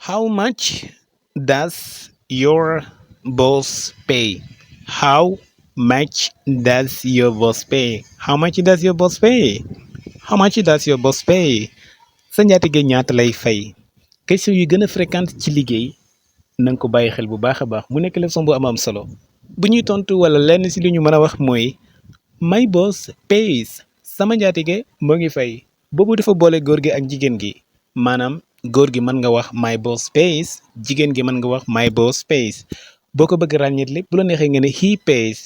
How much does your boss pay? How much does your boss pay? How much does your boss pay? How much does your boss pay? Sa njaatige ñaata lay fay? Question yu gën a fréquente ci liggéey na nga ko bàyyi xel bu baax a baax mu nekk leçon bu am solo bu ñuy tontu wala lenn ci li ñu mën a wax mooy my boss pays sama njaatige moo ngi fay boobu dafa boole góor gi ak jigéen gi maanaam góor gi mën nga wax my boss pays jigéen gi mën nga wax my boss pays boo ko bëgg ràññeet lépp bu la neexee nga ne he pays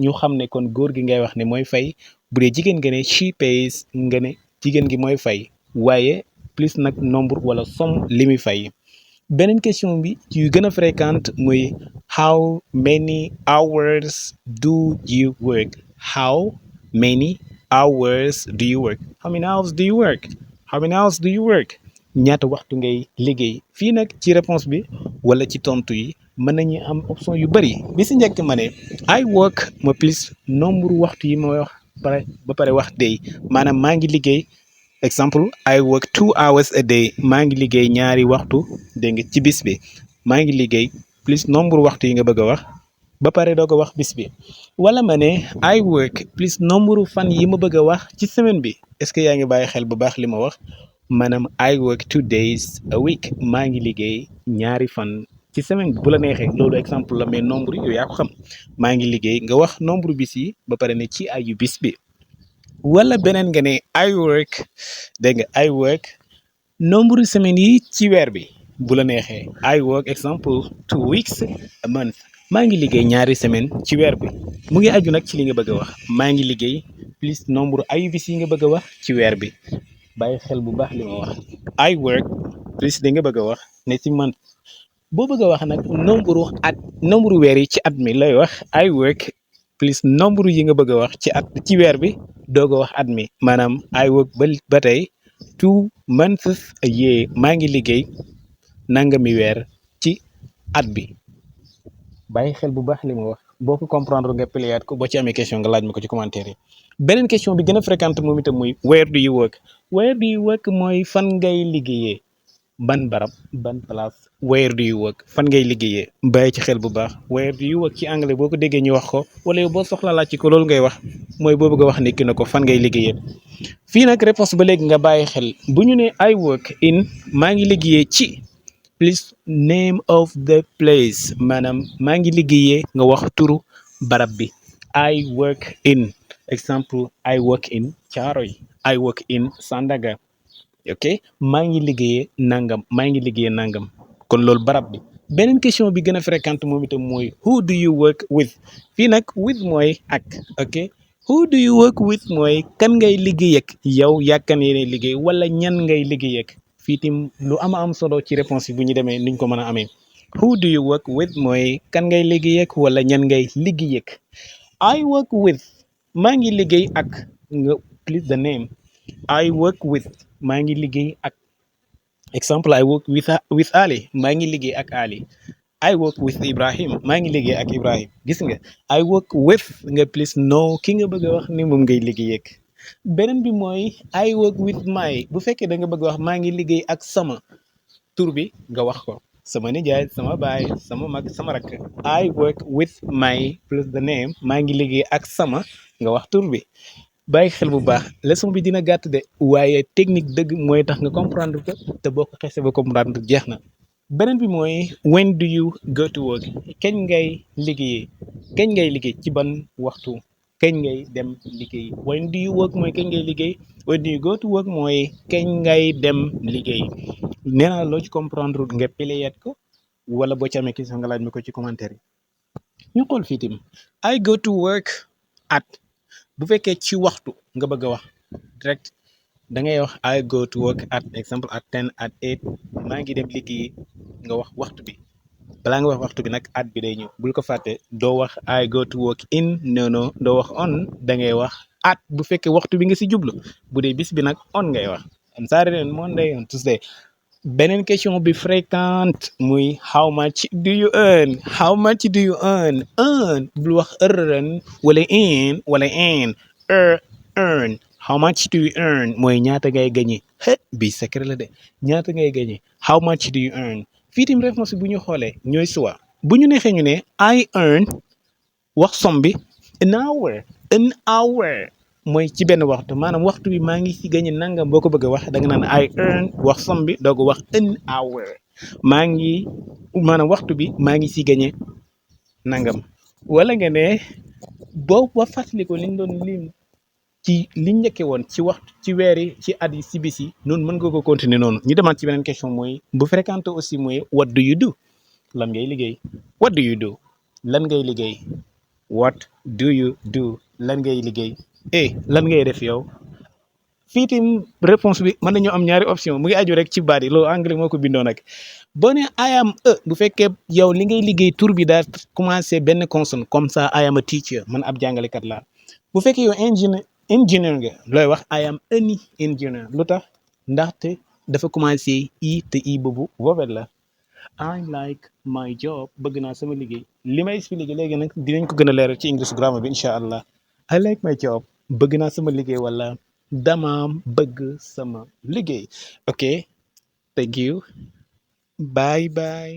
ñu xam ne kon góor gi ngay wax ne mooy fay bu dee jigéen nga ne she pays nga ne jigéen gi mooy fay waaye plus nag nombre wala somme li muy fay. beneen question bi yu gën a fréquente muy how many hours do you work? How many hours do you work? How many hours do you work? How many hours do you work? ñaata waxtu ngay liggéey fii nag ci réponse bi wala ci tontu yi mën nañu am option yu bëri bi si njëkk ma ne I work ma plus nombre waxtu yi ma wax ba pare wax day maanaam maa ngi liggéey exemple I work 2 hours a day maa ngi liggéey ñaari waxtu dégg nga ci bis bi maa ngi liggéey plus nombre waxtu yi nga bëgg a wax ba pare doo ko wax bis bi wala ma ne I work plus nombre fan yi ma bëgg a wax ci semaine bi est-ce que yaa ngi bàyyi xel bu baax li ma wax maanaam I work 2 days a week maa ngi liggéey ñaari fan ci semaine bi bu la neexee loolu exemple la mais nombre yooyu yaa ko xam maa ngi liggéey nga wax nombre bis yi ba pare ne ci ayu bis bi wala beneen nga ne I work dégg nga I work nombre semaines yi ci weer bi bu la neexee I work exemple 2 weeks a month maa ngi liggéey ñaari semaine ci weer bi mu ngi aju nag ci li nga bëgg a wax maa ngi liggéey plus nombre ayu bis yi nga bëgg a wax ci weer bi bàyyi xel bu baax li ma wax I work plus da nga bëgg a wax ne ci month boo bëgg a wax nag nombre weer yi ci at mi lay wax I work plus nombre yi nga bëgg a wax ci weer bi doog a wax at mi maanaam I work ba tey 2 months a year maa ngi liggéey nangami weer ci at bi bàyyi xel bu baax li ma wax boo ko comprendre nga pliyaat ko boo ci amee question nga laaj ma ko ci commentaire yi beneen question bi gën a fréquente moom itam muy where do you work mooy fan ngay liggéeyee ban barab ban place where do you work fan ngay liggéeyee bàyyi ci xel bu baax where do you work ci anglais boo ko déggee ñu wax ko wala yow boo soxla laaj ci ko loolu ngay wax mooy boo bëgg a wax nit ki na ko fan ngay liggéeyee fii nag réponse ba léegi nga bàyyi xel bu ñu ne I work in maa ngi liggéeyee ci please name of the place maanaam maa ngi liggéeyee nga wax turu barab bi I work in exemple I work in Thiaroye I work in Sandaga ok maa ngi liggéeyee nangam kon loolu barab bi beneen question bi gën a fréquente moom itam mooy who do you work with fii nag with mooy ak ok who do you work with mooy kan ngay liggéey ak yow yàkkan yéene liggéey wala ñan ngay liggéey ak fii tim lu am solo ci réponse yi bu ñu demee nuñ ko mën a amee who do you work with mooy kan ngay liggéey ak wala ñan ngay liggéey ak I work with maa ngi liggéey ak nga please the name I work with maa ngi liggéey ak exemple I work with Ali maa ngi liggéey ak Ali I work with Ibrahim maa ngi liggéey ak Ibrahim gis nga I work with nga please know ki nga bëgg a wax ni moom ngay liggéey ak beneen bi mooy I work with my bu fekkee da nga bëgg a wax maa ngi liggéey ak sama tur bi nga wax ko sama nijaay sama baay sama mag sama rakk I work with my plus the name maa ngi liggéey ak sama nga wax tur bi bàyyi xel bu baax leçon bi dina gàtt de waaye technique dëgg mooy tax nga comprendre ko te boo ko xesee ba comprendre jeex na beneen bi mooy when do you go to work kañ ngay liggéey ci ban waxtu kañ ngay dem liggéey when do you work mooy kañ ngay liggéey when do you go to work mooy kañ ngay dem liggéey nee naa loo ci comprendre nga pileyaat ko wala boo ci amee question nga laaj ma ko ci commentaire yi ñu xool fii tim I go to work at bu fekkee ci waxtu nga bëgg a wax direct da ngay wax I go to work at exemple at 10 at 8 maa ngi dem liggéey nga wax waxtu bi balaa nga wax waxtu bi nag at bi day ñëw bul ko fàtte doo wax I go to work in non doo wax on da ngay wax at bu fekkee waxtu bi nga si jublu bu dee bis bi nag on ngay wax on Saturday on Monday on Tuesday beneen question bi fréquente muy how much do you earn bul wax earn wala in earn how much do you earn mooy ñaata ngay gagné bi secret la de ñaata ngay gagné how much do you earn fii tamit réponse bu ñu xoolee ñooy soit bu ñu neexee ñu ne I earn wax somme bi an hour mooy ci benn waxtu maanaam waxtu bi maa ngi ci gagné nangam boo ko bëgg a wax da nga naan I earn wax somme bi doo ko wax an hour maa ngi maanaam waxtu bi maa ngi ci gagné nangam wala nga ne boo ba fàttali ko liñ doon lim ci liñ njëkkee woon ci waxtu ci weer yi ci at yi ci bis yi noonu mën nga ko continuer noonu ñu demaat ci beneen question mooy bu fréquente aussi mooy what do you do lan ngay liggéey what do you do lan ngay liggéey what do you do lan ngay liggéey lan ngay def yow fii tim réponse bi mën nañoo am ñaari option mu ngi aju rek ci baat yi loolu anglais moo ko bindoo nag boo ne I am bu fekkee yow li ngay liggéey tur bi daal commencé benn consonne comme ça I am a teacher man ab jàngalekat laa bu fekkee yow engineer nga looy wax I am any engineer lu tax ndaxte dafa commencé i te i boobu vovel la I like my job bëgg naa sama liggéey li may expliqué léegi nag dinañ ko gën a leeral ci English grammar bi incha allah I like my job bëgg naa sama liggéey wala dama bëgg sama liggéey ok thank you bye bye